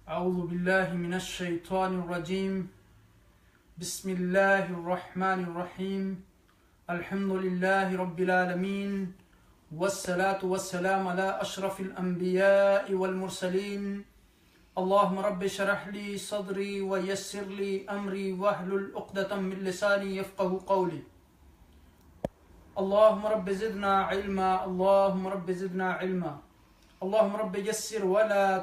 أعوذ بالله من الشيطان الرجيم. بسم الله الرحمن الرحيم. الحمد لله رب العالمين، والصلاة والسلام على أشرف الأنبياء والمرسلين. اللهم رب اشرح لي صدري ويسر لي أمري واحلل عقدة من لساني يفقه قولي. اللهم رب زدنا علما، اللهم رب زدنا علما، اللهم رب يسر ولا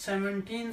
17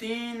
3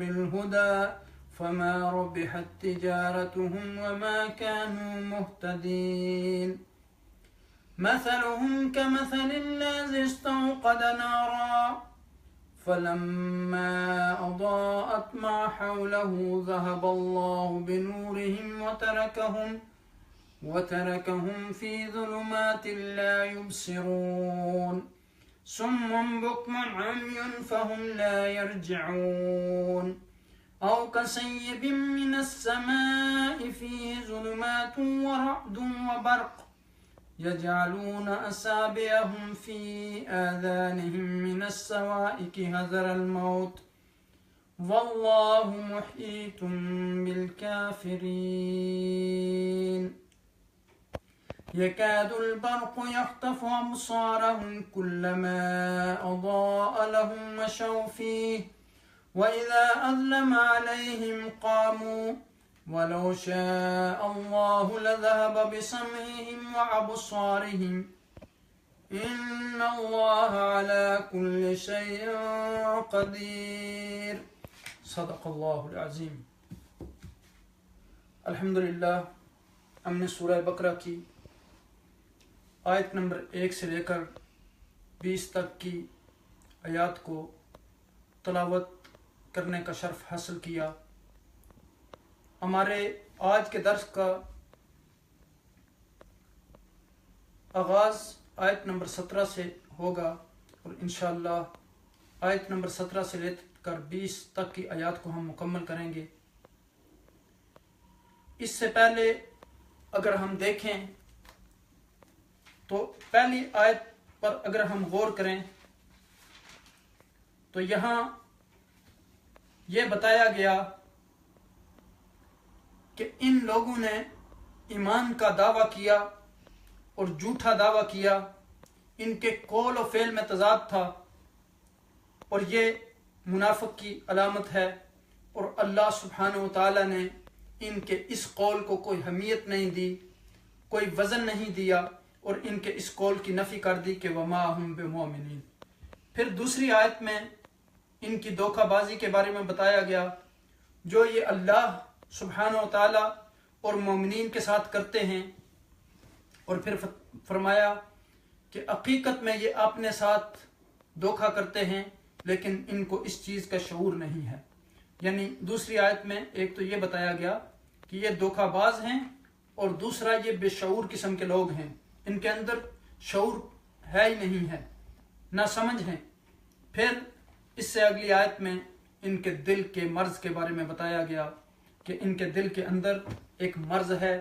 بالهدى فما ربحت تجارتهم وما كانوا مهتدين مثلهم كمثل الذي استوقد نارا فلما أضاءت ما حوله ذهب الله بنورهم وتركهم في ظلمات لا يبصرون صم بكم عمي فهم لا يرجعون أو كصيب من السماء فيه ظلمات ورعد وبرق يجعلون أصابعهم في آذانهم من الصواعق حذر الموت والله محيط بالكافرين يكاد البرق يخطف أبصارهم كلما أضاء لهم مشوا فيه وإذا أظلم عليهم قاموا ولو شاء الله لذهب بسمعهم وأبصارهم إن الله على كل شيء قدير صدق اللہ العظیم. الحمدللہ ہم نے سورہ بقرہ کی آیت نمبر 1 سے لے کر 20 تک کی آیات کو تلاوت کرنے کا شرف حاصل کیا. ہمارے آج کے درس کا آغاز آیت نمبر 17 سے ہوگا اور انشاءاللہ آیت نمبر 17 سے لے کر 20 تک کی آیات کو ہم مکمل کریں گے. اس سے پہلے اگر ہم دیکھیں تو پہلی آیت پر اگر ہم غور کریں تو یہاں یہ بتایا گیا کہ ان لوگوں نے ایمان کا دعویٰ کیا اور جھوٹا دعویٰ کیا. ان کے قول و فعل میں تضاد تھا اور یہ منافق کی علامت ہے اور اللہ سبحانہ و تعالی نے ان کے اس قول کو کوئی اہمیت نہیں دی, کوئی وزن نہیں دیا اور ان کے اس قول کی نفی کر دی کہ وما ہم بمؤمنین. پھر دوسری آیت میں ان کی دھوکہ بازی کے بارے میں بتایا گیا جو یہ اللہ سبحانہ و تعالی اور مومنین کے ساتھ کرتے ہیں, اور پھر فرمایا کہ حقیقت میں یہ اپنے ساتھ دھوکہ کرتے ہیں لیکن ان کو اس چیز کا شعور نہیں ہے. یعنی دوسری آیت میں ایک تو یہ بتایا گیا کہ یہ دھوکہ باز ہیں اور دوسرا یہ بے شعور قسم کے لوگ ہیں, ان کے اندر شعور ہے ہی نہیں ہے, نہ سمجھ ہیں. پھر اس سے اگلی آیت میں ان کے دل کے مرض کے بارے میں بتایا گیا کہ ان کے دل کے اندر ایک مرض ہے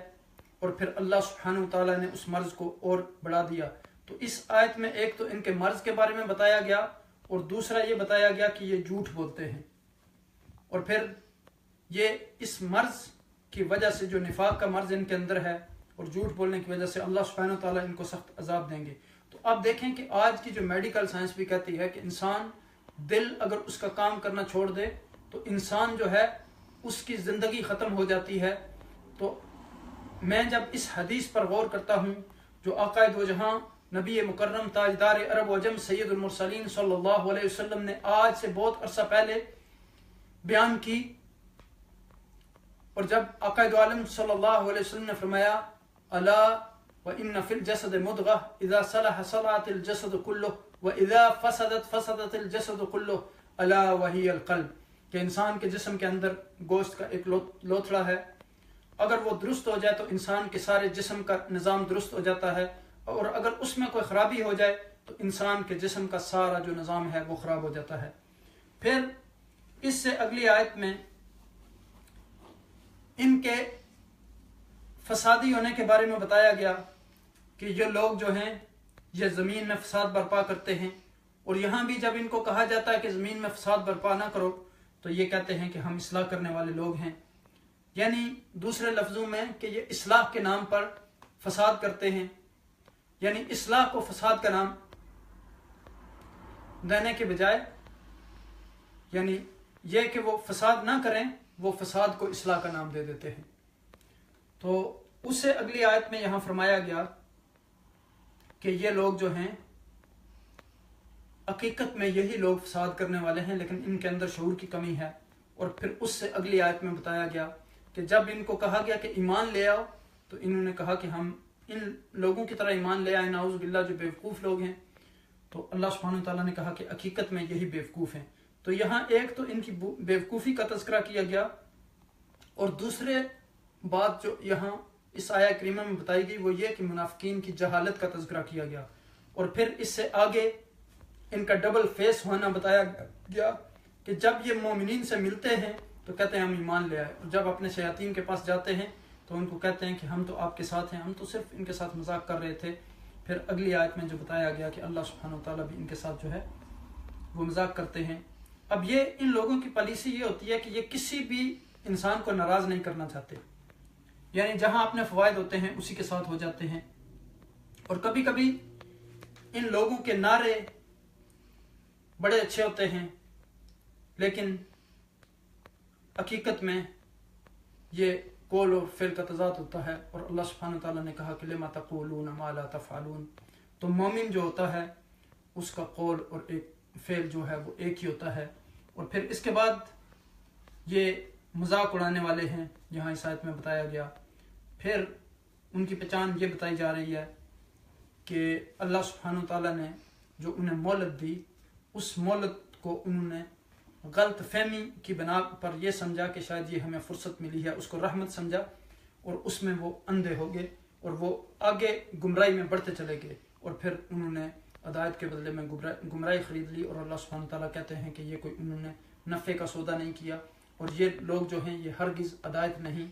اور پھر اللہ سبحانہ وتعالی نے اس مرض کو اور بڑھا دیا. تو اس آیت میں ایک تو ان کے مرض کے بارے میں بتایا گیا اور دوسرا یہ بتایا گیا کہ یہ جھوٹ بولتے ہیں, اور پھر یہ اس مرض کی وجہ سے جو نفاق کا مرض ان کے اندر ہے اور جھوٹ بولنے کی وجہ سے اللہ سبحانہ وتعالی ان کو سخت عذاب دیں گے. تو اب دیکھیں کہ آج کی جو میڈیکل سائنس بھی کہتی ہے کہ انسان دل اگر اس کا کام کرنا چھوڑ دے تو انسان جو ہے اس کی زندگی ختم ہو جاتی ہے. تو میں جب اس حدیث پر غور کرتا ہوں جو آقا دو جہاں نبی مکرم تاجدار عرب و عجم سید المرسلین صلی اللہ علیہ وسلم نے آج سے بہت عرصہ پہلے بیان کی, اور جب آقا دو عالم صلی اللہ علیہ وسلم نے فرمایا الا وان فی الجسد مضغہ اذا صلح صلحت الجسد کلہ واذا فسدت فسدت الجسد کلہ الا وہی القلب, کہ انسان کے جسم کے اندر گوشت کا ایک لوتھڑا ہے, اگر وہ درست ہو جائے تو انسان کے سارے جسم کا نظام درست ہو جاتا ہے, اور اگر اس میں کوئی خرابی ہو جائے تو انسان کے جسم کا سارا جو نظام ہے وہ خراب ہو جاتا ہے. پھر اس سے اگلی آیت میں ان کے فسادی ہونے کے بارے میں بتایا گیا کہ یہ لوگ جو ہیں یہ زمین میں فساد برپا کرتے ہیں, اور یہاں بھی جب ان کو کہا جاتا ہے کہ زمین میں فساد برپا نہ کرو تو یہ کہتے ہیں کہ ہم اصلاح کرنے والے لوگ ہیں. یعنی دوسرے لفظوں میں کہ یہ اصلاح کے نام پر فساد کرتے ہیں, یعنی اصلاح کو فساد کا نام دینے کے بجائے یعنی یہ کہ وہ فساد نہ کریں وہ فساد کو اصلاح کا نام دے دیتے ہیں. تو اس سے اگلی آیت میں یہاں فرمایا گیا کہ یہ لوگ جو ہیں حقیقت میں یہی لوگ فساد کرنے والے ہیں، لیکن ان کے اندر شعور کی کمی ہے۔ اور پھر اس سے اگلی آیت میں بتایا گیا کہ جب ان کو کہا گیا کہ ایمان لے آؤ تو انہوں نے کہا کہ ہم ان لوگوں کی طرح ایمان لے آئے، نعوذ باللہ، جو بیوقوف لوگ ہیں۔ تو اللہ سبحانہ تعالیٰ نے کہا کہ حقیقت میں یہی بیوقوف ہیں۔ تو یہاں ایک تو ان کی بیوقوفی کا تذکرہ کیا گیا، اور دوسرے بات جو یہاں اس آیہ کریمہ میں بتائی گئی وہ یہ کہ منافقین کی جہالت کا تذکرہ کیا گیا، اور پھر اس سے آگے ان کا ڈبل فیس ہونا بتایا گیا کہ جب یہ مومنین سے ملتے ہیں تو کہتے ہیں ہم ایمان لے آئے، اور جب اپنے شیاطین کے پاس جاتے ہیں تو ان کو کہتے ہیں کہ ہم تو آپ کے ساتھ ہیں، ہم تو صرف ان کے ساتھ مذاق کر رہے تھے۔ پھر اگلی آیت میں جو بتایا گیا کہ اللہ سبحانہ وتعالیٰ بھی ان کے ساتھ جو ہے وہ مذاق کرتے ہیں۔ اب یہ ان لوگوں کی پالیسی یہ ہوتی ہے کہ یہ کسی بھی انسان کو ناراض نہیں کرنا چاہتے، یعنی جہاں اپنے فوائد ہوتے ہیں اسی کے ساتھ ہو جاتے ہیں۔ اور کبھی کبھی ان لوگوں کے نعرے بڑے اچھے ہوتے ہیں، لیکن حقیقت میں یہ قول اور فعل کا تضاد ہوتا ہے، اور اللہ سبحانہ تعالیٰ نے کہا کہ لما تقولون ما لا تفعلون۔ تو مومن جو ہوتا ہے اس کا قول اور ایک فعل جو ہے وہ ایک ہی ہوتا ہے۔ اور پھر اس کے بعد یہ مذاق اڑانے والے ہیں، یہاں اس آیت میں بتایا گیا۔ پھر ان کی پہچان یہ بتائی جا رہی ہے کہ اللہ سبحانہ تعالیٰ نے جو انہیں مہلت دی، اس مہلت کو انہوں نے غلط فہمی کی بنا پر یہ سمجھا کہ شاید یہ ہمیں فرصت ملی ہے، اس کو رحمت سمجھا، اور اس میں وہ اندھے ہو گئے اور وہ آگے گمراہی میں بڑھتے چلے گئے، اور پھر انہوں نے ہدایت کے بدلے میں گمراہی خرید لی۔ اور اللہ سبحانہ تعالیٰ کہتے ہیں کہ یہ کوئی انہوں نے نفع کا سودا نہیں کیا، اور یہ لوگ جو ہیں یہ ہرگز ہدایت نہیں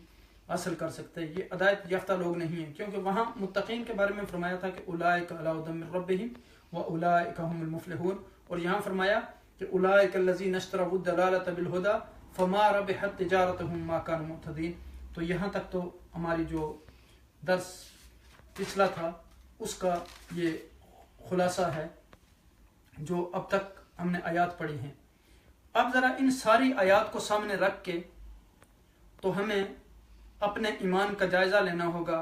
حاصل کر سکتے، یہ ہدایت یافتہ لوگ نہیں ہیں، کیونکہ وہاں متقین کے بارے میں فرمایا تھا کہ اولئک علی ھدی من ربہم واولئک هم المفلحون، اور یہاں فرمایا کہ اولئک الذین اشتروا الضلالۃ بالہدی فما ربحت تجارتهم ما كانوا مهتدین۔ تو یہاں تک تو ہماری جو درس پچھلا تھا اس کا یہ خلاصہ ہے جو اب تک ہم نے آیات پڑھی ہیں۔ اب ذرا ان ساری آیات کو سامنے رکھ کے تو ہمیں اپنے ایمان کا جائزہ لینا ہوگا،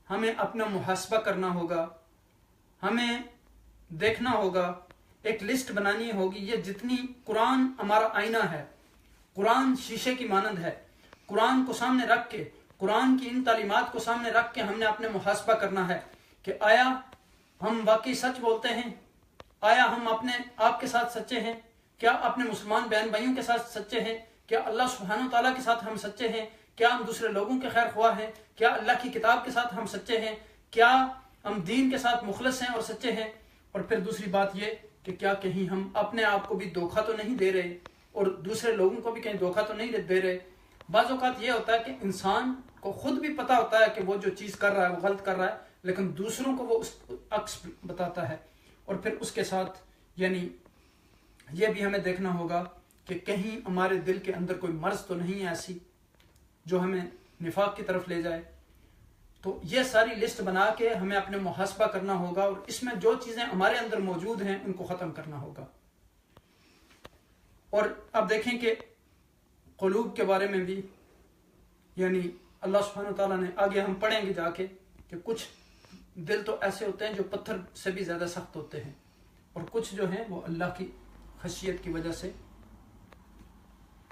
ہمیں اپنا محاسبہ کرنا ہوگا، ہمیں دیکھنا ہوگا، ایک لسٹ بنانی ہوگی۔ یہ جتنی قرآن ہمارا آئینہ ہے، قرآن شیشے کی مانند ہے، قرآن کو سامنے رکھ کے، قرآن کی ان تعلیمات کو سامنے رکھ کے ہم نے اپنے محاسبہ کرنا ہے کہ آیا ہم واقعی سچ بولتے ہیں، آیا ہم اپنے آپ کے ساتھ سچے ہیں، کیا اپنے مسلمان بہن بھائیوں کے ساتھ سچے ہیں، کیا اللہ سبحانہ تعالیٰ کے ساتھ ہم سچے ہیں، کیا ہم دوسرے لوگوں کے خیر خواہ ہیں، کیا اللہ کی کتاب کے ساتھ ہم سچے ہیں، کیا ہم دین کے ساتھ مخلص ہیں اور سچے ہیں۔ اور پھر دوسری بات یہ کہ کیا کہیں ہم اپنے آپ کو بھی دھوکہ تو نہیں دے رہے اور دوسرے لوگوں کو بھی کہیں دھوکہ تو نہیں دے رہے۔ بعض اوقات یہ ہوتا ہے کہ انسان کو خود بھی پتہ ہوتا ہے کہ وہ جو چیز کر رہا ہے وہ غلط کر رہا ہے، لیکن دوسروں کو وہ اس عکس بتاتا ہے۔ اور پھر اس کے ساتھ یعنی یہ بھی ہمیں دیکھنا ہوگا کہ کہیں ہمارے دل کے اندر کوئی مرض تو نہیں ہے ایسی جو ہمیں نفاق کی طرف لے جائے۔ تو یہ ساری لسٹ بنا کے ہمیں اپنے محاسبہ کرنا ہوگا، اور اس میں جو چیزیں ہمارے اندر موجود ہیں ان کو ختم کرنا ہوگا۔ اور اب دیکھیں کہ قلوب کے بارے میں بھی یعنی اللہ سبحانہ تعالیٰ نے آگے ہم پڑھیں گے جا کے کہ کچھ دل تو ایسے ہوتے ہیں جو پتھر سے بھی زیادہ سخت ہوتے ہیں، اور کچھ جو ہیں وہ اللہ کی خشیت کی وجہ سے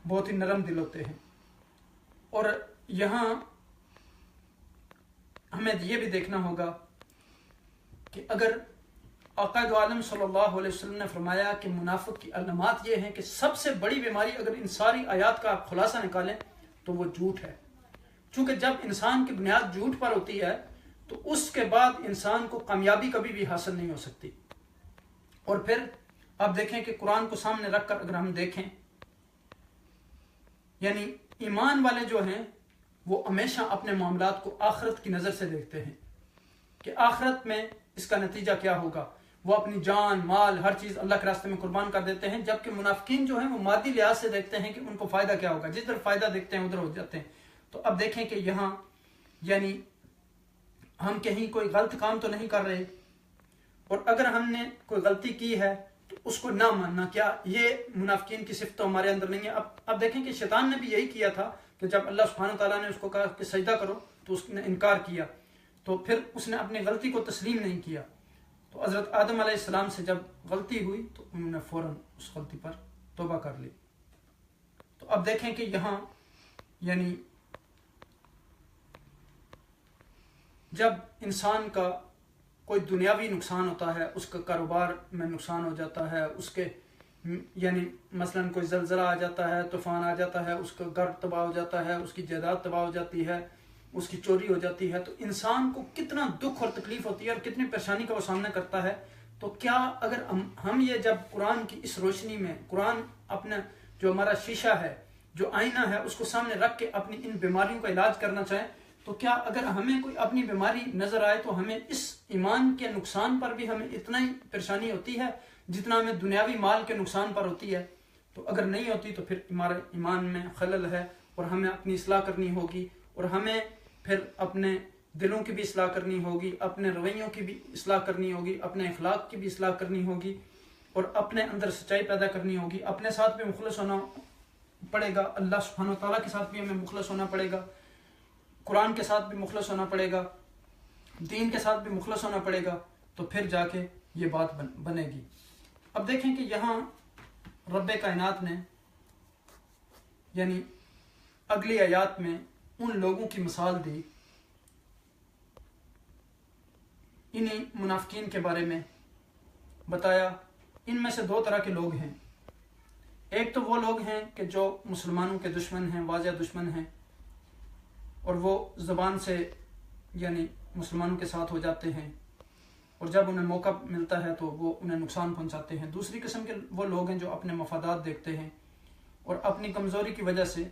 بہت ہی نرم دل ہوتے ہیں۔ اور یہاں ہمیں یہ بھی دیکھنا ہوگا کہ اگر آقا دو عالم صلی اللہ علیہ وسلم نے فرمایا کہ منافق کی علامات یہ ہیں کہ سب سے بڑی بیماری اگر ان ساری آیات کا آپ خلاصہ نکالیں تو وہ جھوٹ ہے، چونکہ جب انسان کی بنیاد جھوٹ پر ہوتی ہے تو اس کے بعد انسان کو کامیابی کبھی بھی حاصل نہیں ہو سکتی۔ اور پھر آپ دیکھیں کہ قرآن کو سامنے رکھ کر اگر ہم دیکھیں یعنی ایمان والے جو ہیں وہ ہمیشہ اپنے معاملات کو آخرت کی نظر سے دیکھتے ہیں کہ آخرت میں اس کا نتیجہ کیا ہوگا، وہ اپنی جان مال ہر چیز اللہ کے راستے میں قربان کر دیتے ہیں، جبکہ منافقین جو ہیں وہ مادی لحاظ سے دیکھتے ہیں کہ ان کو فائدہ کیا ہوگا، جس طرف فائدہ دیکھتے ہیں ادھر ہو جاتے ہیں۔ تو اب دیکھیں کہ یہاں یعنی ہم کہیں کوئی غلط کام تو نہیں کر رہے، اور اگر ہم نے کوئی غلطی کی ہے تو اس کو نہ ماننا، کیا یہ منافقین کی صفت تو ہمارے اندر نہیں ہے؟ اب دیکھیں کہ شیطان نے بھی یہی کیا تھا کہ جب اللہ سبحانہ تعالیٰ نے اس کو کہا کہ سجدہ کرو تو اس نے انکار کیا، تو پھر اس نے اپنی غلطی کو تسلیم نہیں کیا۔ تو حضرت آدم علیہ السلام سے جب غلطی ہوئی تو انہوں نے فوراً اس غلطی پر توبہ کر لی۔ تو اب دیکھیں کہ یہاں یعنی جب انسان کا کوئی دنیاوی نقصان ہوتا ہے، اس کا کاروبار میں نقصان ہو جاتا ہے، اس کے یعنی مثلاً کوئی زلزلہ آ جاتا ہے، طوفان آ جاتا ہے، اس کا گھر تباہ ہو جاتا ہے، اس کی جائیداد تباہ ہو جاتی ہے، اس کی چوری ہو جاتی ہے، تو انسان کو کتنا دکھ اور تکلیف ہوتی ہے اور کتنی پریشانی کا وہ سامنا کرتا ہے۔ تو کیا اگر ہم یہ جب قرآن کی اس روشنی میں، قرآن اپنا جو ہمارا شیشہ ہے، جو آئینہ ہے، اس کو سامنے رکھ کے اپنی ان بیماریوں کا علاج کرنا چاہیں، تو کیا اگر ہمیں کوئی اپنی بیماری نظر آئے تو ہمیں اس ایمان کے نقصان پر بھی ہمیں اتنا ہی پریشانی ہوتی ہے جتنا ہمیں دنیاوی مال کے نقصان پر ہوتی ہے؟ تو اگر نہیں ہوتی تو پھر ہمارے ایمان میں خلل ہے، اور ہمیں اپنی اصلاح کرنی ہوگی، اور ہمیں پھر اپنے دلوں کی بھی اصلاح کرنی ہوگی، اپنے رویوں کی بھی اصلاح کرنی ہوگی، اپنے اخلاق کی بھی اصلاح کرنی ہوگی، اور اپنے اندر سچائی پیدا کرنی ہوگی، اپنے ساتھ بھی مخلص ہونا پڑے گا، اللہ سبحانہ و تعالیٰ کے ساتھ بھی ہمیں مخلص ہونا پڑے گا، قرآن کے ساتھ بھی مخلص ہونا پڑے گا، دین کے ساتھ بھی مخلص ہونا پڑے گا، تو پھر جا کے یہ بات بنے گی۔ اب دیکھیں کہ یہاں رب کائنات نے یعنی اگلی آیات میں ان لوگوں کی مثال دی، انہی منافقین کے بارے میں بتایا۔ ان میں سے دو طرح کے لوگ ہیں، ایک تو وہ لوگ ہیں کہ جو مسلمانوں کے دشمن ہیں، واضح دشمن ہیں، اور وہ زبان سے یعنی مسلمانوں کے ساتھ ہو جاتے ہیں، اور جب انہیں موقع ملتا ہے تو وہ انہیں نقصان پہنچاتے ہیں۔ دوسری قسم کے وہ لوگ ہیں جو اپنے مفادات دیکھتے ہیں، اور اپنی کمزوری کی وجہ سے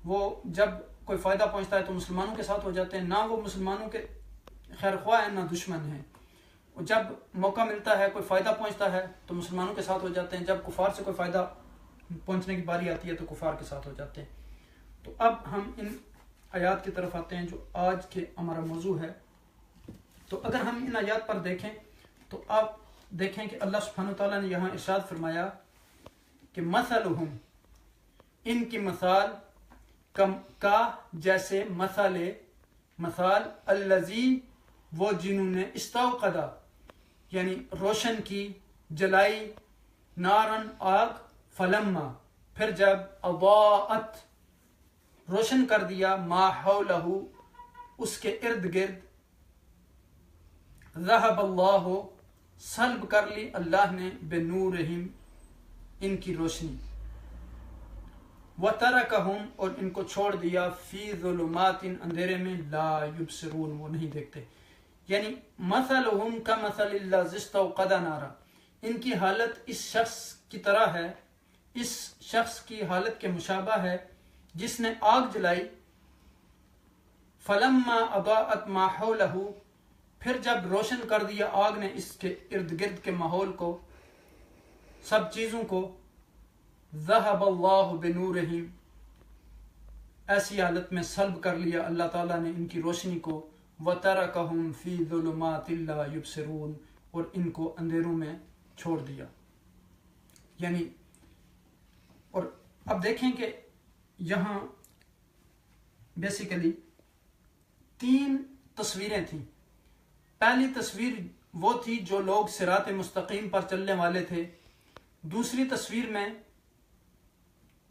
وہ جب کوئی فائدہ پہنچتا ہے تو مسلمانوں کے ساتھ ہو جاتے ہیں، نہ وہ مسلمانوں کے خیر خواہ ہیں نہ دشمن ہیں، اور جب موقع ملتا ہے، کوئی فائدہ پہنچتا ہے تو مسلمانوں کے ساتھ ہو جاتے ہیں، جب کفار سے کوئی فائدہ پہنچنے کی باری آتی ہے تو کفار کے ساتھ ہو جاتے ہیں۔ تو اب ہم ان آیات کی طرف آتے ہیں جو آج کے ہمارا موضوع ہے۔ تو اگر ہم ان آیات پر دیکھیں تو آپ دیکھیں کہ اللہ سبحانہ تعالیٰ نے یہاں ارشاد فرمایا کہ مثلہم، ان کی مثال کا جیسے مثال الذی، وہ جنہوں نے استوقدا یعنی روشن کی، جلائی، نارن آگ، فلما پھر جب، اضاءت روشن کر دیا، ما حولہ اس کے ارد گرد، ذہب اللہ سلب کر لی اللہ نے، بنورہم ان کی روشنی، وترکہم اور ان کو چھوڑ دیا، فی ظلمات اندھیرے میں، لا یبصرون وہ نہیں دیکھتے۔ یعنی مثلہم کمثل الذی استوقد نارا، ان کی حالت اس شخص کی طرح ہے، اس شخص کی حالت کے مشابہ ہے جس نے آگ جلائی، فلما اضاءت ما حولہ پھر جب روشن کر دیا آگ نے اس کے ارد گرد کے ماحول کو، سب چیزوں کو، ذہب اللہ بنورہم ایسی حالت میں سلب کر لیا اللہ تعالیٰ نے ان کی روشنی کو، وترکہم فی ظلمات لا یبصرون اور ان کو اندھیروں میں چھوڑ دیا۔ یعنی اور اب دیکھیں کہ یہاں بیسیکلی 3 تصویریں تھیں۔ پہلی تصویر وہ تھی جو لوگ صراط مستقیم پر چلنے والے تھے، دوسری تصویر میں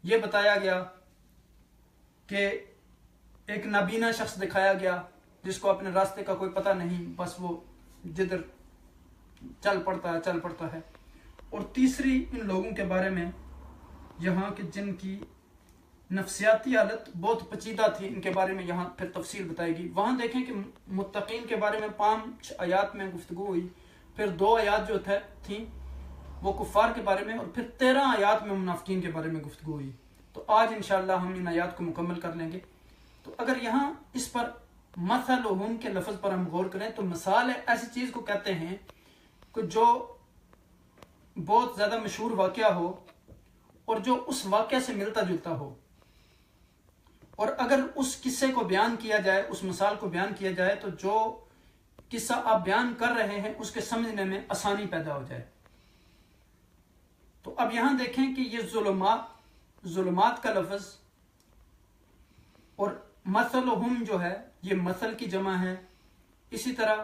یہ بتایا گیا کہ ایک نابینا شخص دکھایا گیا جس کو اپنے راستے کا کوئی پتہ نہیں، بس وہ جدھر چل پڑتا ہے، اور تیسری ان لوگوں کے بارے میں یہاں کہ جن کی نفسیاتی حالت بہت پیچیدہ تھی، ان کے بارے میں یہاں پھر تفصیل بتائے گی۔ وہاں دیکھیں کہ متقین کے بارے میں 5 آیات میں گفتگو ہوئی، پھر 2 آیات جو تھیں وہ کفار کے بارے میں، اور پھر 13 آیات میں منافقین کے بارے میں گفتگو ہوئی۔ تو آج انشاءاللہ ہم ان آیات کو مکمل کر لیں گے۔ تو اگر یہاں اس پر مثلہم کے لفظ پر ہم غور کریں تو مثال ایسی چیز کو کہتے ہیں کہ جو بہت زیادہ مشہور واقعہ ہو اور جو اس واقعہ سے ملتا جلتا ہو، اور اگر اس قصے کو بیان کیا جائے، اس مثال کو بیان کیا جائے تو جو قصہ آپ بیان کر رہے ہیں اس کے سمجھنے میں آسانی پیدا ہو جائے۔ تو اب یہاں دیکھیں کہ یہ ظلمات کا لفظ اور مثلہم جو ہے یہ مثل کی جمع ہے، اسی طرح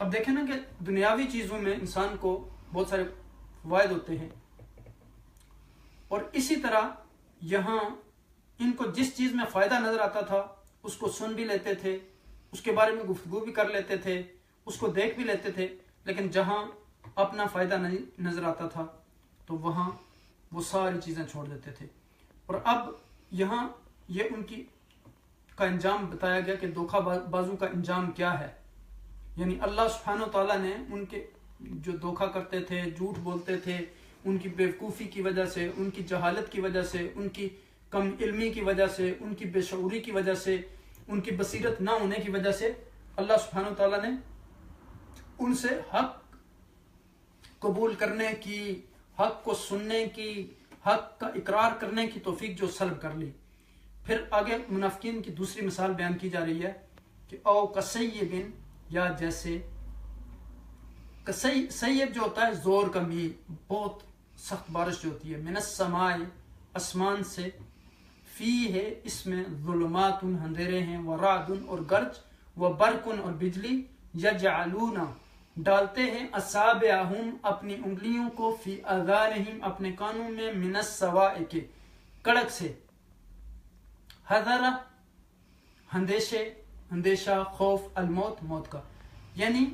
اب دیکھیں نا کہ دنیاوی چیزوں میں انسان کو بہت سارے فوائد ہوتے ہیں، اور اسی طرح یہاں ان کو جس چیز میں فائدہ نظر آتا تھا اس کو سن بھی لیتے تھے، اس کے بارے میں گفتگو بھی کر لیتے تھے، اس کو دیکھ بھی لیتے تھے، لیکن جہاں اپنا فائدہ نہیں نظر آتا تھا تو وہاں وہ ساری چیزیں چھوڑ دیتے تھے۔ اور اب یہاں یہ ان کی کا انجام بتایا گیا کہ دھوکہ بازوں کا انجام کیا ہے، یعنی اللہ سبحانہ و تعالیٰ نے ان کے جو دھوکہ کرتے تھے، جھوٹ بولتے تھے، ان کی بیوقوفی کی وجہ سے، ان کی جہالت کی وجہ سے، ان کی کم علمی کی وجہ سے، ان کی بے شعوری کی وجہ سے، ان کی بصیرت نہ ہونے کی وجہ سے اللہ سبحانہ و تعالیٰ نے ان سے حق قبول کرنے کی، حق کو سننے کی، حق کا اقرار کرنے کی توفیق جو سلب کر لی۔ پھر آگے منافقین کی دوسری مثال بیان کی جا رہی ہے کہ او کسیبن، یا جیسے سیب جو ہوتا ہے زور کا میل، بہت سخت بارش جو ہوتی ہے، من السماء آسمان سے، فی ہے اس میں ظلمات اندھیرے ہیں، ورعد اور گرج، وبرق اور بجلی، یجعلون ڈالتے ہیں، اصابعہم اپنی انگلیوں کو، فی اذانہم اپنے کانوں میں، من الصواعق کڑک سے، حذر اندیشہ، خوف، الموت موت کا۔ یعنی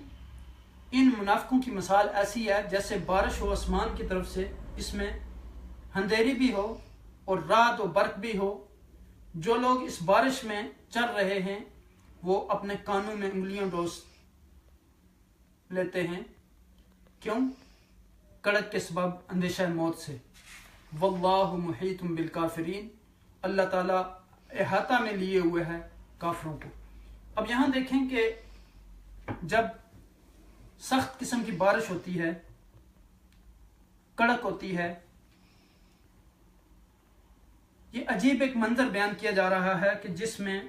ان منافقوں کی مثال ایسی ہے جیسے بارش ہو آسمان کی طرف سے، اس میں اندھیری بھی ہو اور رعد و برق بھی ہو، جو لوگ اس بارش میں چل رہے ہیں وہ اپنے کانوں میں انگلیاں ڈوس لیتے ہیں، کیوں؟ کڑک کے سبب، اندیشہ موت سے۔ واللہ محیط بالکافرین، اللہ تعالیٰ احاطہ میں لیے ہوئے ہے کافروں کو۔ اب یہاں دیکھیں کہ جب سخت قسم کی بارش ہوتی ہے، کڑک ہوتی ہے، یہ عجیب ایک منظر بیان کیا جا رہا ہے کہ جس میں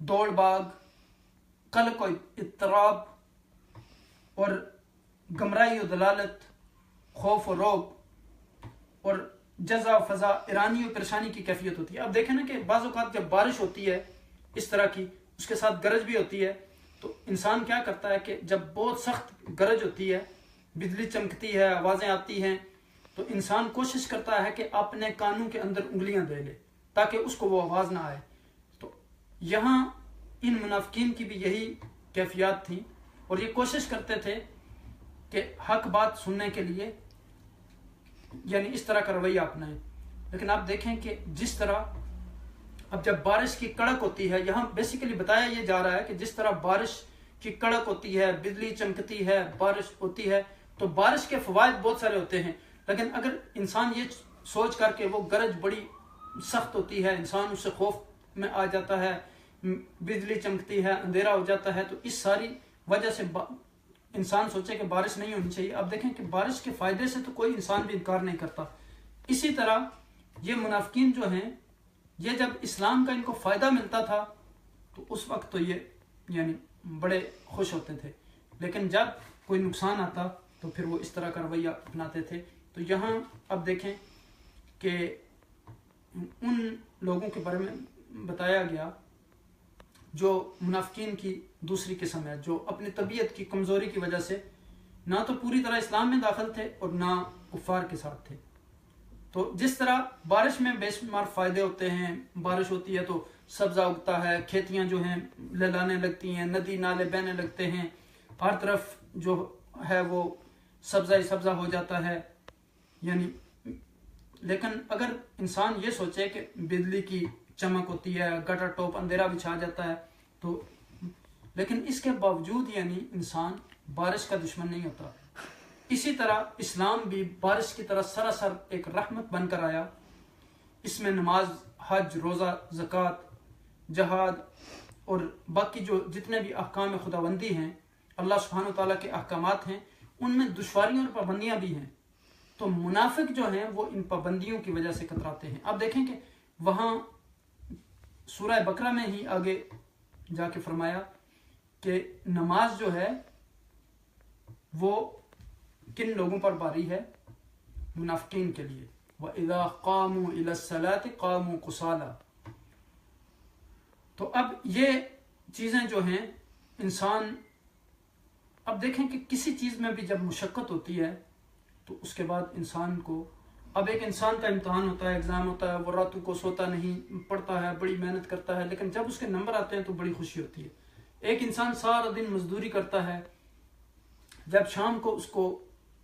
دوڑ بھاگ، قلق و اضطراب اور گمراہی و دلالت، خوف و رعب اور جزا و فضا، ایرانی و پریشانی کی کیفیت ہوتی ہے۔ اب دیکھیں نا کہ بعض اوقات جب بارش ہوتی ہے اس طرح کی، اس کے ساتھ گرج بھی ہوتی ہے، تو انسان کیا کرتا ہے کہ جب بہت سخت گرج ہوتی ہے، بجلی چمکتی ہے، آوازیں آتی ہیں، تو انسان کوشش کرتا ہے کہ اپنے کانوں کے اندر انگلیاں دے لے تاکہ اس کو وہ آواز نہ آئے۔ تو یہاں ان منافقین کی بھی یہی کیفیات تھیں، اور یہ کوشش کرتے تھے کہ حق بات سننے کے لیے یعنی اس طرح کا رویہ اپنائیں۔ لیکن آپ دیکھیں کہ جس طرح اب جب بارش کی کڑک ہوتی ہے، یہاں بیسیکلی بتایا یہ جا رہا ہے کہ جس طرح بارش کی کڑک ہوتی ہے، بجلی چمکتی ہے، بارش ہوتی ہے، تو بارش کے فوائد بہت سارے ہوتے ہیں، لیکن اگر انسان یہ سوچ کر کے وہ گرج بڑی سخت ہوتی ہے، انسان اس سے خوف میں آ جاتا ہے، بجلی چمکتی ہے، اندھیرا ہو جاتا ہے، تو اس ساری وجہ سے انسان سوچے کہ بارش نہیں ہونی چاہیے۔ اب دیکھیں کہ بارش کے فائدے سے تو کوئی انسان بھی انکار نہیں کرتا۔ اسی طرح یہ منافقین جو ہیں، یہ جب اسلام کا ان کو فائدہ ملتا تھا تو اس وقت تو یہ یعنی بڑے خوش ہوتے تھے، لیکن جب کوئی نقصان آتا تو پھر وہ اس طرح کا رویہ اپناتے تھے۔ تو یہاں اب دیکھیں کہ ان لوگوں کے بارے میں بتایا گیا جو منافقین کی دوسری قسم ہے، جو اپنی طبیعت کی کمزوری کی وجہ سے نہ تو پوری طرح اسلام میں داخل تھے اور نہ کفار کے ساتھ تھے۔ تو جس طرح بارش میں بے شمار فائدے ہوتے ہیں، بارش ہوتی ہے تو سبزہ اگتا ہے، کھیتیاں جو ہیں لہلانے لگتی ہیں، ندی نالے بہنے لگتے ہیں، ہر طرف جو ہے وہ سبزہ ہی سبزہ ہو جاتا ہے، یعنی لیکن اگر انسان یہ سوچے کہ بجلی کی چمک ہوتی ہے، گٹر ٹوپ اندھیرا بھی چھا جاتا ہے، تو لیکن اس کے باوجود یعنی انسان بارش کا دشمن نہیں ہوتا۔ اسی طرح اسلام بھی بارش کی طرح سراسر ایک رحمت بن کر آیا۔ اس میں نماز، حج، روزہ، زکوٰۃ، جہاد اور باقی جو جتنے بھی احکام خداوندی ہیں، اللہ سبحانہ و تعالیٰ کے احکامات ہیں، ان میں دشواریاں اور پابندیاں بھی ہیں۔ تو منافق جو ہیں وہ ان پابندیوں کی وجہ سے کتراتے ہیں۔ اب دیکھیں کہ وہاں سورہ بقرہ میں ہی آگے جا کے فرمایا کہ نماز جو ہے وہ کن لوگوں پر باری ہے؟ منافقین کے لیے۔ وَإِذَا قَامُوا إِلَى الصَّلَاةِ قَامُوا كُسَالَىٰ۔ تو اب یہ چیزیں جو ہیں انسان اب دیکھیں کہ کسی چیز میں بھی جب مشقت ہوتی ہے تو اس کے بعد انسان کو، اب ایک انسان کا امتحان ہوتا ہے، ایگزام ہوتا ہے، وہ راتوں کو سوتا نہیں، پڑھتا ہے، بڑی محنت کرتا ہے، لیکن جب اس کے نمبر آتے ہیں تو بڑی خوشی ہوتی ہے۔ ایک انسان سارا دن مزدوری کرتا ہے، جب شام کو اس کو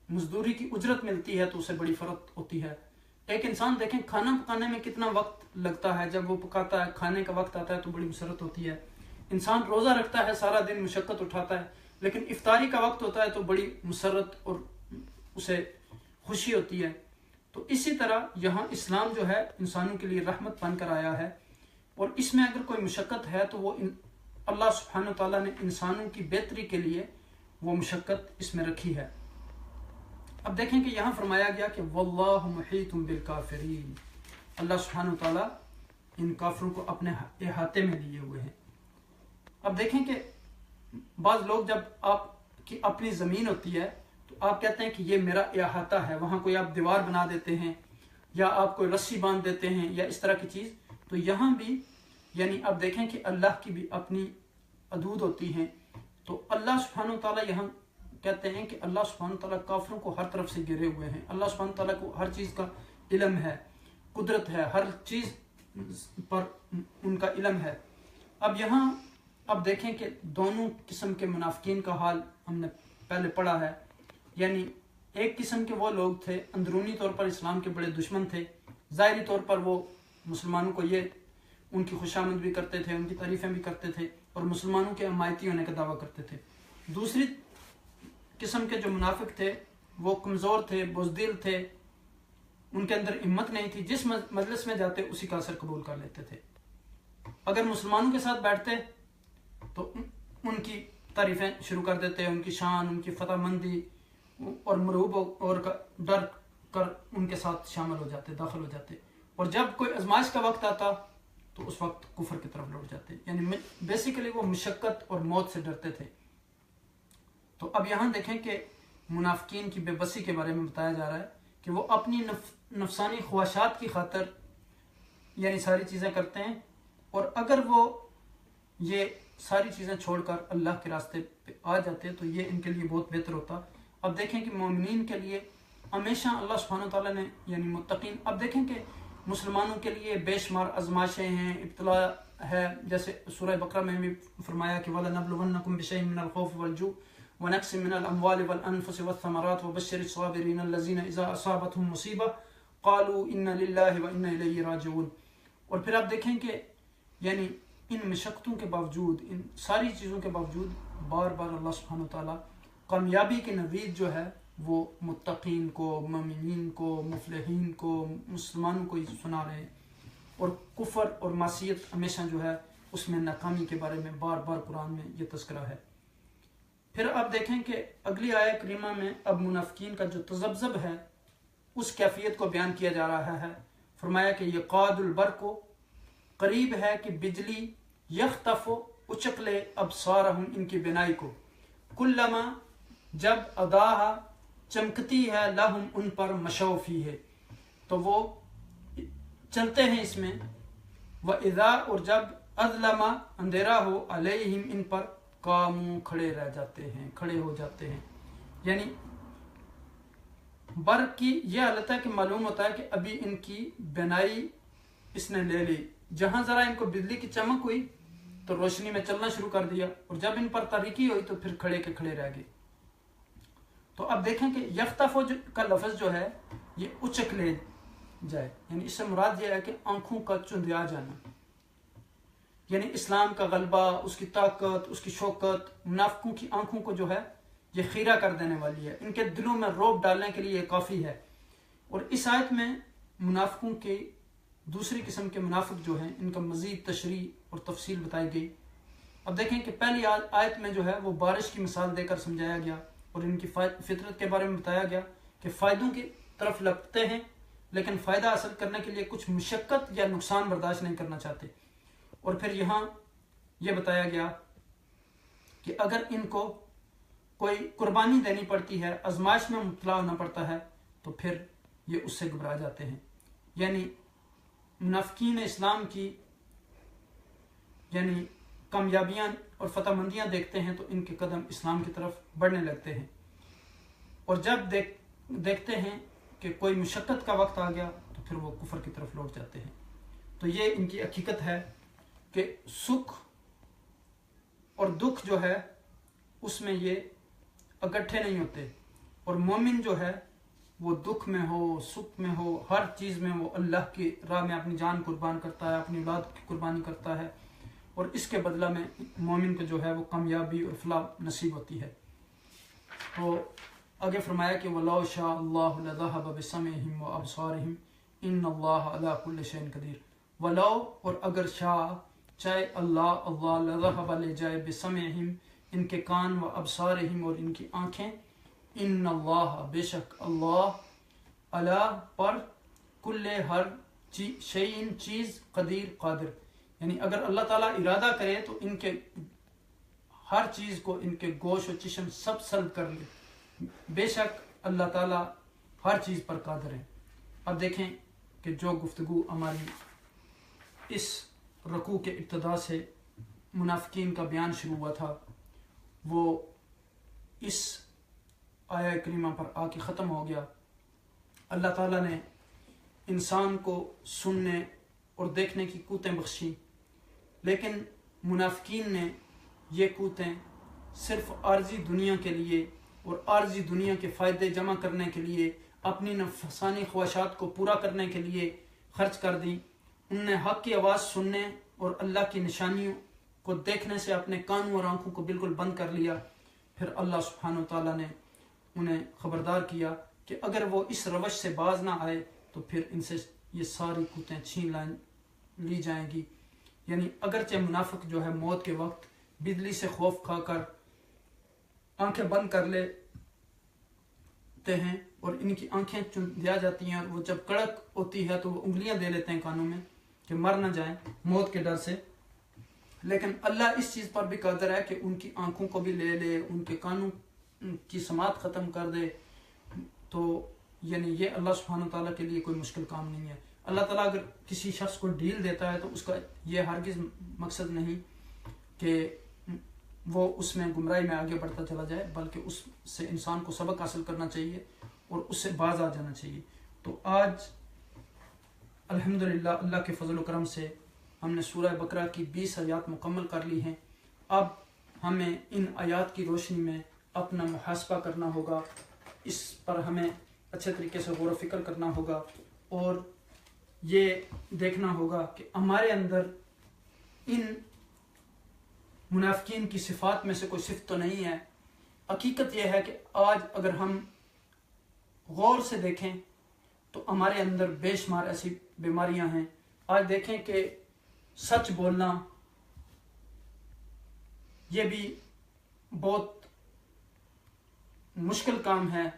مزدوری کی اجرت ملتی ہے تو اسے بڑی فرحت ہوتی ہے۔ ایک انسان دیکھیں کھانا پکانے میں کتنا وقت لگتا ہے، جب وہ پکاتا ہے، کھانے کا وقت آتا ہے تو بڑی مسرت ہوتی ہے۔ انسان روزہ رکھتا ہے، سارا دن مشقت اٹھاتا ہے، لیکن افطاری کا وقت ہوتا ہے تو بڑی مسرت اور اسے خوشی ہوتی ہے۔ تو اسی طرح یہاں اسلام جو ہے انسانوں کے لیے رحمت بن کر آیا ہے، اور اس میں اگر کوئی مشقت ہے تو وہ اللہ سبحانہ وتعالیٰ نے انسانوں کی بہتری کے لیے وہ مشقت اس میں رکھی ہے۔ اب دیکھیں کہ یہاں فرمایا گیا کہ واللہ محیط بالکافرین، اللہ سبحانہ وتعالیٰ ان کافروں کو اپنے احاطے میں لیے ہوئے ہیں۔ اب دیکھیں کہ بعض لوگ جب آپ کی اپنی زمین ہوتی ہے تو آپ کہتے ہیں کہ یہ میرا احاطہ ہے، وہاں کوئی آپ دیوار بنا دیتے ہیں یا آپ کوئی رسی باندھ دیتے ہیں یا اس طرح کی چیز، تو یہاں بھی یعنی اب دیکھیں کہ اللہ کی بھی اپنی حدود ہوتی ہیں۔ تو اللہ سبحانہ وتعالیٰ یہاں کہتے ہیں کہ اللہ سبحانہ وتعالیٰ کافروں کو ہر طرف سے گھیرے ہوئے ہیں، اللہ سبحانہ وتعالیٰ کو ہر چیز کا علم ہے، قدرت ہے، ہر چیز پر ان کا علم ہے۔ اب یہاں اب دیکھیں کہ دونوں قسم کے منافقین کا حال ہم نے پہلے پڑھا ہے، یعنی ایک قسم کے وہ لوگ تھے اندرونی طور پر اسلام کے بڑے دشمن تھے، ظاہری طور پر وہ مسلمانوں کو یہ ان کی خوشامد بھی کرتے تھے، ان کی تعریفیں بھی کرتے تھے اور مسلمانوں کے حمایتی ہونے کا دعویٰ کرتے تھے۔ دوسری قسم کے جو منافق تھے وہ کمزور تھے، بزدل تھے، ان کے اندر ہمت نہیں تھی، جس مجلس میں جاتے اسی کا اثر قبول کر لیتے تھے۔ اگر مسلمانوں کے ساتھ بیٹھتے تو ان کی تعریفیں شروع کر دیتے، ان کی شان، ان کی فتح مندی اور مرعوب اور ڈر کر ان کے ساتھ شامل ہو جاتے، داخل ہو جاتے، اور جب کوئی آزمائش کا وقت آتا تو اس وقت کفر کی طرف لوٹ جاتے، یعنی بیسیکلی وہ مشقت اور موت سے ڈرتے تھے۔ تو اب یہاں دیکھیں کہ منافقین کی بے بسی کے بارے میں بتایا جا رہا ہے کہ وہ اپنی نفسانی خواہشات کی خاطر یعنی ساری چیزیں کرتے ہیں، اور اگر وہ یہ ساری چیزیں چھوڑ کر اللہ کے راستے پہ آ جاتے تو یہ ان کے لیے بہت بہتر ہوتا۔ اب دیکھیں کہ مومنین کے لیے ہمیشہ اللہ سبحانہ تعالیٰ نے یعنی متقین، اب دیکھیں کہ مسلمانوں کے لیے بے شمار آزمائشیں ہیں، ابتلا ہے، جیسے سورہ بقرہ میں بھی فرمایا کہ وَلَنَبْلُوَنَّكُمْ بِشَيْءٍ مِّنَ الْخَوْفِ وَالْجُوعِ وَنَقْصٍ مِّنَ الْأَمْوَالِ وَالْأَنفُسِ وَالثَّمَرَاتِ وَبَشِّرِ الصَّابِرِينَ الَّذِينَ إِذَا أَصَابَتْهُمْ مُصِيبَةٌ قَالُوا إِنَّا لِلَّهِ وَإِنَّا إِلَيْهِ رَاجِعُونَ۔ اور پھر آپ دیکھیں کہ یعنی ان مشقتوں کے باوجود، ان ساری چیزوں کے باوجود بار بار اللہ سبحانہ وتعالیٰ کامیابی کی نوید جو ہے وہ متقین کو، مومنین کو، مفلحین کو، مسلمانوں کو سنا رہے ہیں، اور کفر اور معصیت ہمیشہ جو ہے اس میں ناکامی کے بارے میں بار بار قرآن میں یہ تذکرہ ہے۔ پھر آپ دیکھیں کہ اگلی آیہ کریمہ میں اب منافقین کا جو تذبذب ہے اس کیفیت کو بیان کیا جا رہا ہے۔ فرمایا کہ یہ قاد البرق کو قریب ہے کہ بجلی یختف اچک لے ابصارہم ان کی بینائی کو، کلما جب اضاء چمکتی ہے لہم ان پر مشوا فیہ تو وہ چلتے ہیں اس میں، وَإِذَا اور جب اظلم اندھیرا ہو علیہم ان پر قاموا کھڑے رہ جاتے ہیں، کھڑے ہو جاتے ہیں۔ یعنی برق کی یہ حالت ہے کہ معلوم ہوتا ہے کہ ابھی ان کی بینائی اس نے لے لی، جہاں ذرا ان کو بجلی کی چمک ہوئی تو روشنی میں چلنا شروع کر دیا، اور جب ان پر تاریکی ہوئی تو پھر کھڑے کے کھڑے رہ گئے۔ تو اب دیکھیں کہ یختف کا لفظ جو ہے یہ اچک لے جائے، یعنی اس سے مراد یہ ہے کہ آنکھوں کا چندیا جانا، یعنی اسلام کا غلبہ، اس کی طاقت، اس کی شوکت منافقوں کی آنکھوں کو جو ہے یہ خیرہ کر دینے والی ہے، ان کے دلوں میں رعب ڈالنے کے لیے یہ کافی ہے۔ اور اس آیت میں منافقوں کے دوسری قسم کے منافق جو ہیں ان کا مزید تشریح اور تفصیل بتائی گئی۔ اب دیکھیں کہ پہلی آیت میں جو ہے وہ بارش کی مثال دے کر سمجھایا گیا اور ان کی فطرت کے بارے میں بتایا گیا کہ فائدوں کی طرف لپکتے ہیں لیکن فائدہ حاصل کرنے کے لیے کچھ مشقت یا نقصان برداشت نہیں کرنا چاہتے، اور پھر یہاں یہ بتایا گیا کہ اگر ان کو کوئی قربانی دینی پڑتی ہے، آزمائش میں مبتلا ہونا پڑتا ہے تو پھر یہ اس سے گھبرا جاتے ہیں۔ یعنی منافقین اسلام کی یعنی کامیابیاں اور فتح مندیاں دیکھتے ہیں تو ان کے قدم اسلام کی طرف بڑھنے لگتے ہیں، اور جب دیکھتے ہیں کہ کوئی مشقت کا وقت آ گیا تو پھر وہ کفر کی طرف لوٹ جاتے ہیں۔ تو یہ ان کی حقیقت ہے کہ سکھ اور دکھ جو ہے اس میں یہ اکٹھے نہیں ہوتے، اور مومن جو ہے وہ دکھ میں ہو سکھ میں ہو ہر چیز میں وہ اللہ کی راہ میں اپنی جان قربان کرتا ہے، اپنی اولاد کی قربانی کرتا ہے، اور اس کے بدلہ میں مومن کو جو ہے وہ کامیابی اور فلاح نصیب ہوتی ہے۔ تو آگے فرمایا کہ وَلَوْ شَاءَ اللَّهُ لَذَهَبَ بِسَمْعِهِمْ وَأَبْصَارِهِمْ إِنَّ اللَّهَ عَلَى كُلِّ شَيْءٍ قَدِيرٌ۔ ولو، اور اگر شاء چاہے اللہ لذهب لے جائے بسمعہم ان کے کان و ابصارہم اور ان کی آنکھیں، ان اللہ بے شک اللہ علی پر کل ہر شیء چیز قدیر قادر، یعنی اگر اللہ تعالیٰ ارادہ کرے تو ان کے ہر چیز کو ان کے گوش و چشم سب سلب کر لے، بے شک اللہ تعالیٰ ہر چیز پر قادر ہے۔ اب دیکھیں کہ جو گفتگو ہماری اس رکوع کے ابتدا سے منافقین کا بیان شروع ہوا تھا وہ اس آیہ کریمہ پر آ کے ختم ہو گیا۔ اللہ تعالیٰ نے انسان کو سننے اور دیکھنے کی قوتیں بخشی، لیکن منافقین نے یہ قوتیں صرف عارضی دنیا کے لیے اور عارضی دنیا کے فائدے جمع کرنے کے لیے، اپنی نفسانی خواہشات کو پورا کرنے کے لیے خرچ کر دیں۔ انہوں نے حق کی آواز سننے اور اللہ کی نشانیوں کو دیکھنے سے اپنے کانوں اور آنکھوں کو بالکل بند کر لیا۔ پھر اللہ سبحانہ وتعالیٰ نے انہیں خبردار کیا کہ اگر وہ اس روش سے باز نہ آئے تو پھر ان سے یہ ساری قوتیں چھین لی جائیں گی۔ یعنی اگرچہ منافق جو ہے موت کے وقت بجلی سے خوف کھا کر آنکھیں بند کر لیتے ہیں اور ان کی آنکھیں چن دیا جاتی ہیں، اور وہ جب کڑک ہوتی ہے تو وہ انگلیاں دے لیتے ہیں کانوں میں کہ مر نہ جائیں موت کے ڈر سے، لیکن اللہ اس چیز پر بھی قادر ہے کہ ان کی آنکھوں کو بھی لے لے، ان کے کانوں کی سماعت ختم کر دے۔ تو یعنی یہ اللہ سبحانہ تعالیٰ کے لیے کوئی مشکل کام نہیں ہے۔ اللہ تعالیٰ اگر کسی شخص کو ڈھیل دیتا ہے تو اس کا یہ ہرگز مقصد نہیں کہ وہ اس میں گمراہی میں آگے بڑھتا چلا جائے، بلکہ اس سے انسان کو سبق حاصل کرنا چاہیے اور اس سے باز آ جانا چاہیے۔ تو آج الحمدللہ اللہ کے فضل و کرم سے ہم نے سورہ بقرہ کی 20 آیات مکمل کر لی ہیں۔ اب ہمیں ان آیات کی روشنی میں اپنا محاسبہ کرنا ہوگا، اس پر ہمیں اچھے طریقے سے غور و فکر کرنا ہوگا، اور یہ دیکھنا ہوگا کہ ہمارے اندر ان منافقین کی صفات میں سے کوئی صفت تو نہیں ہے۔ حقیقت یہ ہے کہ آج اگر ہم غور سے دیکھیں تو ہمارے اندر بے شمار ایسی بیماریاں ہیں۔ آج دیکھیں کہ سچ بولنا یہ بھی بہت مشکل کام ہے،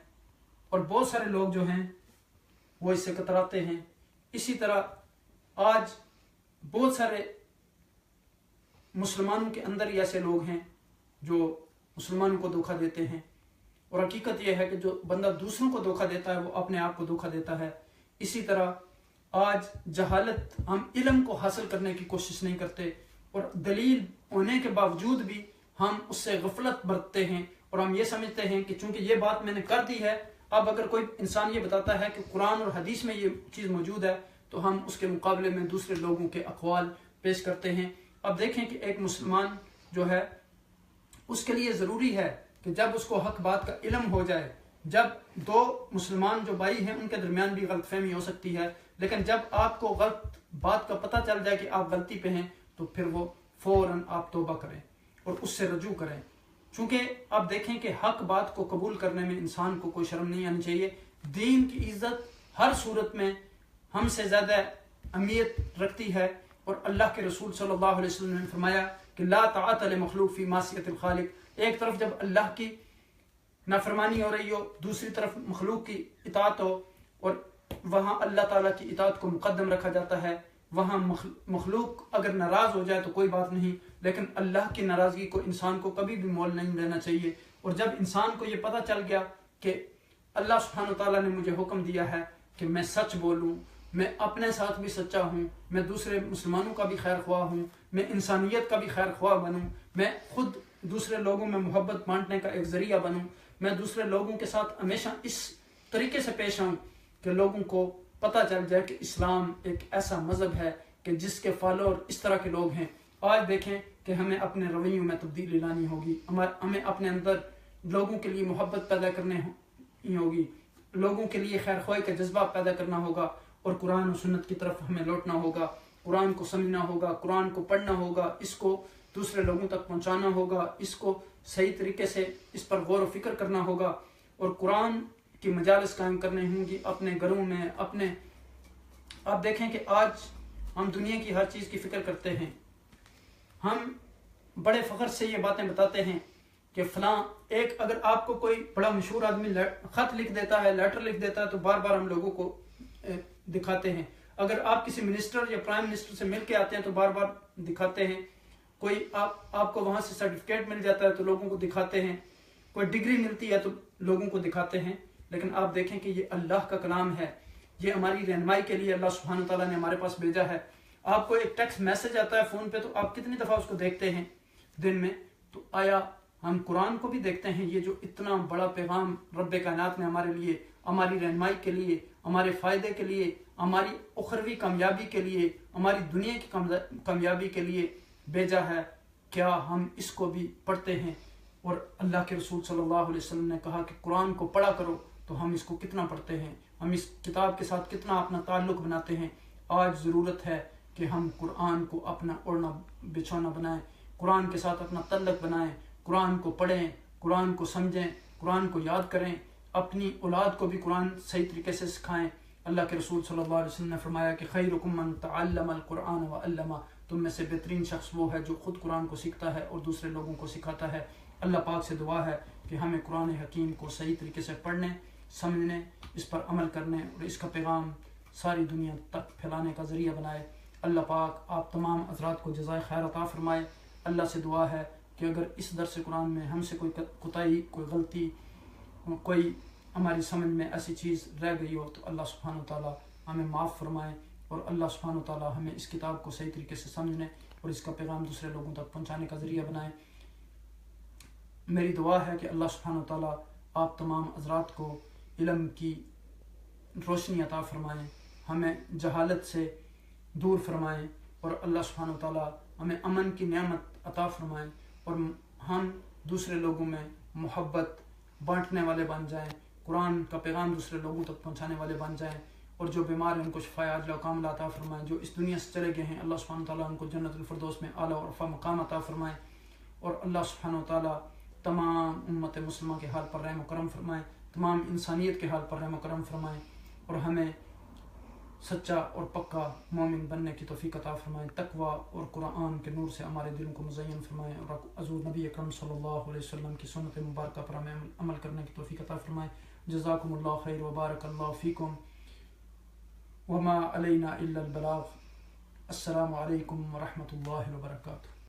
اور بہت سارے لوگ جو ہیں وہ اس سے کتراتے ہیں۔ اسی طرح آج بہت سارے مسلمانوں کے اندر ہی ایسے لوگ ہیں جو مسلمانوں کو دھوکہ دیتے ہیں، اور حقیقت یہ ہے کہ جو بندہ دوسروں کو دھوکہ دیتا ہے وہ اپنے آپ کو دھوکہ دیتا ہے۔ اسی طرح آج جہالت، ہم علم کو حاصل کرنے کی کوشش نہیں کرتے، اور دلیل ہونے کے باوجود بھی ہم اس سے غفلت برتتے ہیں، اور ہم یہ سمجھتے ہیں کہ چونکہ یہ بات میں نے کر دی ہے، اب اگر کوئی انسان یہ بتاتا ہے کہ قرآن اور حدیث میں یہ چیز موجود ہے تو ہم اس کے مقابلے میں دوسرے لوگوں کے اقوال پیش کرتے ہیں۔ اب دیکھیں کہ ایک مسلمان جو ہے اس کے لیے ضروری ہے کہ جب اس کو حق بات کا علم ہو جائے، جب دو مسلمان جو بھائی ہیں ان کے درمیان بھی غلط فہمی ہو سکتی ہے، لیکن جب آپ کو غلط بات کا پتہ چل جائے کہ آپ غلطی پہ ہیں تو پھر وہ فوراً آپ توبہ کریں اور اس سے رجوع کریں، چونکہ آپ دیکھیں کہ حق بات کو قبول کرنے میں انسان کو کوئی شرم نہیں آنی چاہیے۔ دین کی عزت ہر صورت میں ہم سے زیادہ اہمیت رکھتی ہے، اور اللہ کے رسول صلی اللہ علیہ وسلم نے فرمایا کہ لا طاعت لمخلوق فی معصیت الخالق۔ ایک طرف جب اللہ کی نافرمانی ہو رہی ہو، دوسری طرف مخلوق کی اطاعت ہو، اور وہاں اللہ تعالیٰ کی اطاعت کو مقدم رکھا جاتا ہے۔ وہاں مخلوق اگر ناراض ہو جائے تو کوئی بات نہیں، لیکن اللہ کی ناراضگی کو انسان کو کبھی بھی مول نہیں لینا چاہیے۔ اور جب انسان کو یہ پتہ چل گیا کہ اللہ سبحانہ تعالیٰ نے مجھے حکم دیا ہے کہ میں سچ بولوں میں اپنے ساتھ بھی سچا ہوں، میں دوسرے مسلمانوں کا بھی خیر خواہ ہوں، میں انسانیت کا بھی خیر خواہ بنوں، میں خود دوسرے لوگوں میں محبت بانٹنے کا ایک ذریعہ بنوں، میں دوسرے لوگوں کے ساتھ ہمیشہ اس طریقے سے پیش آؤں کہ لوگوں کو پتہ چل جائے کہ اسلام ایک ایسا مذہب ہے کہ جس کے فالوور اس طرح کے لوگ ہیں۔ آج دیکھیں کہ ہمیں اپنے رویوں میں تبدیلی لانی ہوگی، ہمیں اپنے اندر لوگوں کے لیے محبت پیدا کرنی ہوگی، لوگوں کے لیے خیر خواہی کا جذبہ پیدا کرنا ہوگا، اور قرآن و سنت کی طرف ہمیں لوٹنا ہوگا، قرآن کو سمجھنا ہوگا، قرآن کو پڑھنا ہوگا، اس کو دوسرے لوگوں تک پہنچانا ہوگا، اس کو صحیح طریقے سے اس پر غور و فکر کرنا ہوگا، اور قرآن کی مجالس قائم کرنے ہوں گی اپنے گھروں میں۔ آپ دیکھیں کہ آج ہم دنیا کی ہر چیز کی فکر کرتے ہیں، ہم بڑے فخر سے یہ باتیں بتاتے ہیں کہ فلاں ایک، اگر آپ کو کوئی بڑا مشہور آدمی خط لکھ دیتا ہے، لیٹر لکھ دیتا ہے، تو بار بار ہم لوگوں کو دکھاتے ہیں۔ اگر آپ کسی منسٹر یا پرائم منسٹر سے مل کے آتے ہیں تو بار بار دکھاتے ہیں، کوئی آپ کو وہاں سے سرٹیفکیٹ مل جاتا ہے تو لوگوں کو دکھاتے ہیں، کوئی ڈگری ملتی ہے تو لوگوں کو دکھاتے ہیں۔ لیکن آپ دیکھیں کہ یہ اللہ کا کلام ہے، یہ ہماری رہنمائی کے لیے اللہ سبحانہ تعالیٰ نے ہمارے پاس بھیجا ہے۔ آپ کو ایک ٹیکسٹ میسج آتا ہے فون پہ، تو آپ کتنی دفعہ اس کو دیکھتے ہیں دن میں؟ تو آیا ہم قرآن کو بھی دیکھتے ہیں؟ یہ جو اتنا بڑا پیغام رب کائنات نے ہمارے لیے، ہماری رہنمائی کے لیے، ہمارے فائدے کے لیے، ہماری اخروی کامیابی کے لیے، ہماری دنیا کی کامیابی کے لیے بھیجا ہے، کیا ہم اس کو بھی پڑھتے ہیں؟ اور اللہ کے رسول صلی اللہ علیہ وسلم نے کہا کہ قرآن کو پڑھا کرو، تو ہم اس کو کتنا پڑھتے ہیں؟ ہم اس کتاب کے ساتھ کتنا اپنا تعلق بناتے ہیں؟ آج ضرورت ہے کہ ہم قرآن کو اپنا اوڑھنا بچھونا بنائیں، قرآن کے ساتھ اپنا تعلق بنائیں، قرآن کو پڑھیں، قرآن کو سمجھیں، قرآن کو یاد کریں، اپنی اولاد کو بھی قرآن صحیح طریقے سے سکھائیں۔ اللہ کے رسول صلی اللہ علیہ وسلم نے فرمایا کہ خیرکم من تعلم القرآن وعلمہ، تم میں سے بہترین شخص وہ ہے جو خود قرآن کو سیکھتا ہے اور دوسرے لوگوں کو سکھاتا ہے۔ اللہ پاک سے دعا ہے کہ ہمیں قرآن حکیم کو صحیح طریقے سے پڑھنے، سمجھنے، اس پر عمل کرنے اور اس کا پیغام ساری دنیا تک پھیلانے کا ذریعہ بنائے۔ اللہ پاک آپ تمام حضرات کو جزائے خیر عطا فرمائے۔ اللہ سے دعا ہے کہ اگر اس درس قرآن میں ہم سے کوئی کوتاہی، کوئی غلطی، کوئی ہماری سمجھ میں ایسی چیز رہ گئی ہو تو اللہ سبحانہ تعالیٰ ہمیں معاف فرمائے، اور اللہ سبحانہ تعالیٰ ہمیں اس کتاب کو صحیح طریقے سے سمجھنے اور اس کا پیغام دوسرے لوگوں تک پہنچانے کا ذریعہ بنائے۔ میری دعا ہے کہ اللہ سبحانہ تعالیٰ آپ تمام حضرات کو علم کی روشنی عطا فرمائیں، ہمیں جہالت سے دور فرمائیں، اور اللہ سبحانہ تعالیٰ ہمیں امن کی نعمت عطا فرمائیں، اور ہم دوسرے لوگوں میں محبت بانٹنے والے بن جائیں، قرآن کا پیغام دوسرے لوگوں تک پہنچانے والے بن جائیں، اور جو بیمار ہیں ان کو شفاء عاجلہ و کاملہ عطا فرمائیں، جو اس دنیا سے چلے گئے ہیں اللہ سبحانہ تعالیٰ ان کو جنت الفردوس میں اعلیٰ و رفیع مقام عطا فرمائیں، اور اللہ سبحانہ تعالیٰ تمام امت مسلمہ کے حال پر رحم و کرم فرمائیں، تمام انسانیت کے حال پر رحم و کرم فرمائیں، اور ہمیں سچا اور پکا مومن بننے کی توفیق عطا فرمائیں، تقوی اور قرآن کے نور سے ہمارے دلوں کو مزین فرمائیں، اور حضور نبی اکرم صلی اللہ علیہ وسلم کی سنت مبارکہ پر ہمیں عمل کرنے کی توفیق عطا فرمائیں۔ جزاکم اللہ خیر وبارک اللہ فیکم وما علینا الا البلاغ۔ السلام علیکم ورحمۃ اللہ وبرکاتہ۔